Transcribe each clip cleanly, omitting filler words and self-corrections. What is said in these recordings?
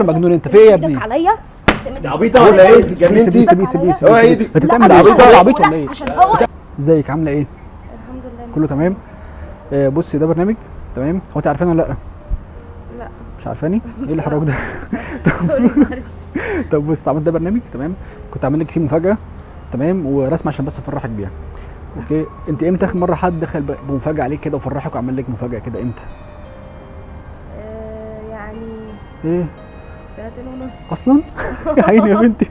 مجنون انت في ايه يا ابني؟ ايدك عليا انت عبيطه ولا ايه؟ اتجننتي؟ سيبي هو ايدي انت بتعمل عبيط ولا ايه؟ عشان هو ازيك عامله ايه؟ الحمد لله كله تمام. بصي ده برنامج تمام. هو انت عارفاني ولا لا؟ لا مش عارفاني؟ ايه الحراك ده؟ سوري معلش. طب بص عملت ده برنامج تمام، كنت عامل لك فيه مفاجاه تمام ورسمه عشان بس افرحك بيها. اوكي انت امتى اخر مره حد دخل بمفاجاه عليك كده وفرحك وعمل لك مفاجاه كده امتى؟ يعني ايه سنتين ونص. اصلا؟ يا عيني يا بنتي.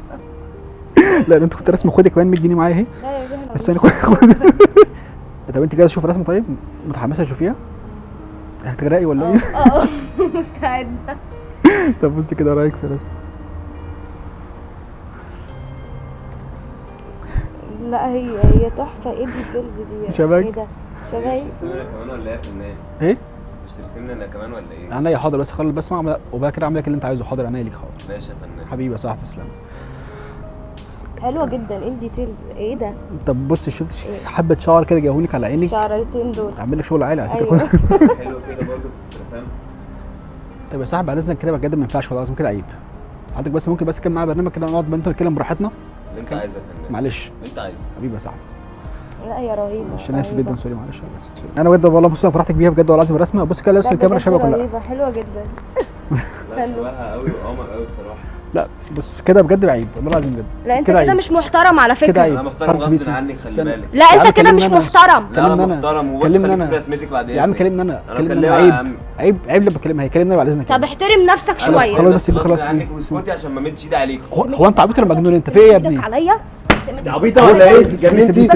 لا ده انت كنت رسمه خدي كمان 100 جنيه معايا اهي. لا يا جهل بس انا طب انت كده تشوف رسمه طيب متحمسه تشوفيها؟ هتغرقي ولا ايه؟ مستعده. طب بصي كده رايك في الرسمه؟ لا هي تحفه. ايه الديتيلز دي؟ شبهك؟ ايه ده؟ شبهي؟ مش ترسمني انا كمان ولا ايه يا فنان؟ ايه؟ مش ترسمني انا كمان ولا ايه؟ عينيا حاضر بس خلي بس وبقى كده اعمل لك اللي انت عايزه. حاضر عينيا ليك حاضر. ماشي يا فنان. حبيبي يا صاحبي تسلم. حلوه جدا. ايه الديتيلز؟ ايه ده؟ طب بصي شفت حبه شعر كده جايهولك على عينك، الشعرتين دول اعمل لك شغل عالي على فكره. ايوه. حلو كده برضه كنت رسمت. طب يا صاحبي بعد اذنك كده بجد ما ينفعش والله العظيم كده عيب. حضرتك بس ممكن بس كده معايا برنامج كده نقعد انت نتكلم براحتنا. اللي انت عايزه يا فنان. معلش اللي انت عايزه. حبيبي يا صاحبي. لا يا رهيبه. مش انا اسف رهيبة. جدا سوري معلش سوري. انا بجد والله بص انا فرحتك بيها بجد والله العظيم الرسمه. بص كده لابس لا الكاميرا بجد شبه كلها. رهيبه حلوه جدا. لا شبهها قوي وقمر قوي بصراحه. لا بص كده بجد عيب والله العظيم بجد. لا انت كده مش محترم على كده فكره. عيب. انا محترم غصب عنك خلي بالك. لا يا عم انت كده مش كلمني أنا. محترم. لا كلمني أنا. محترم وبص كلمني خليك أنا. في رسمتك بعد يا عم إذنك. كلمني انا انا كلمني بكلمها انا. يا عيب عم. عيب لما بكلمها هي كلمني بعد اذنك. طب احترم نفسك أنا شويه. خلاص بس يبقى غصب خلاص. عنك واسكتي عشان ما مدش ايدي عليك. هو انت عبيط ولا مجنون انت في ايه يا ابني؟ ايدك عليا انت عبيطه ولا ايه؟ اتجننتي؟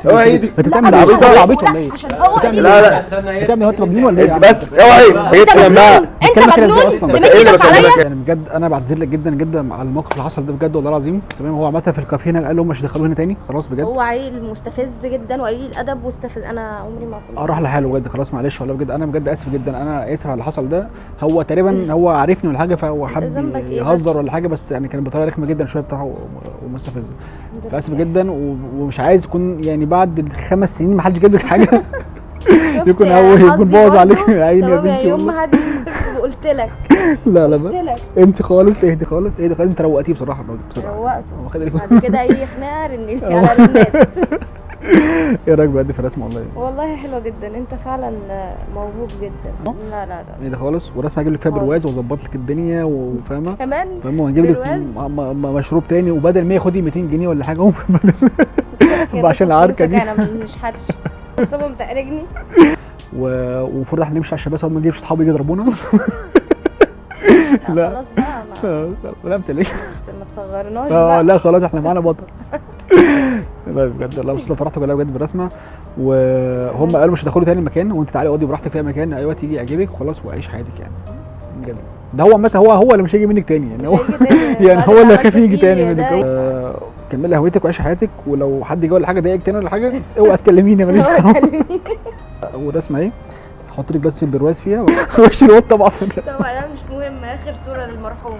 هو ايدي. انت بتعمل لا، عبيط عشان ولا هو- عبيط ولا ايه؟ عشان هو بتعمل لا ايه؟ لا استنى ايه؟ بتعمل هو انت مجنون ولا ايه؟ انت بس اوعي ما جيتش جنبها. انت مجنون تمد ايدك عليا. يعني بجد انا بعتذر لك جدا جدا على الموقف اللي حصل ده بجد والله العظيم تمام. هو عامه في الكافيه هنا قال لهم مش دخلوه هنا تاني خلاص بجد. هو عيل مستفز جدا وقليل الادب واستفز. انا عمري ما كنت اروح لحاله بجد خلاص معلش والله بجد انا بجد اسف جدا. انا اسف على اللي حصل ده. هو تقريبا هو عارفني ولا حاجه فهو حب ذنبك ايه يهزر بس؟ ولا حاجه بس يعني كان بطريقه رخمه جدا شويه بتاعه ومستفزه. فاسف جدا ومش عايز يكون يعني بعد 5 سنين ما حدش جاب لك حاجه يكون هو يكون بوظ عليك عيني يا بنتي يوم والله. ما حد قلت لك لا قلت بقى لك انت خالص اهدي خالص اهدي خالص. انت روقتيه بصراحه بصراحه. روقته. هو خد بعد كده اي خناقه رنلي على رنات. ايه رايك بجد في الرسمه والله؟ والله حلوه جدا. انت فعلا موهوب جدا. لا لا لا ايه ده خالص. ورسمه هجيب لك فيها برواز واظبط لك الدنيا وفاهمه كمان فاهمه وهنجيب لك برواز؟ مشروب تاني وبدل 100 خدي 200 جنيه ولا حاجه عشان العركه دي. انا مش حدش سبب تقرجني. ومفروض احنا نمشي عشان بس ما نجيبش اصحابي يجي يضربونا. لا. خلاص بقى لا بتلاقيش. ما تصغرناش بقى. لا خلاص احنا معانا بطل. لا بجد والله بس فرحت كلها بجد بالرسمه. وهم قالوا مش هتدخلوا تاني المكان وانت تعالي اقعدي براحتك في اي مكان اي وقت يجي يعجبك وخلاص وعيش حياتك يعني بجد. ده هو عامه هو اللي مش هيجي منك تاني يعني. هو يعني هو اللي خايف يجي تاني منك. كملي هويتك وعيشي حياتك ولو حد جه ولا حاجه ضايقك تاني ولا حاجه اوعى تكلميني ماليش دعوه. والرسمه اهي هحط لك بس البرواز فيها وش الواد طبعا في الرسمه. طبعا ده مش مهم. اخر صوره للمرحوم.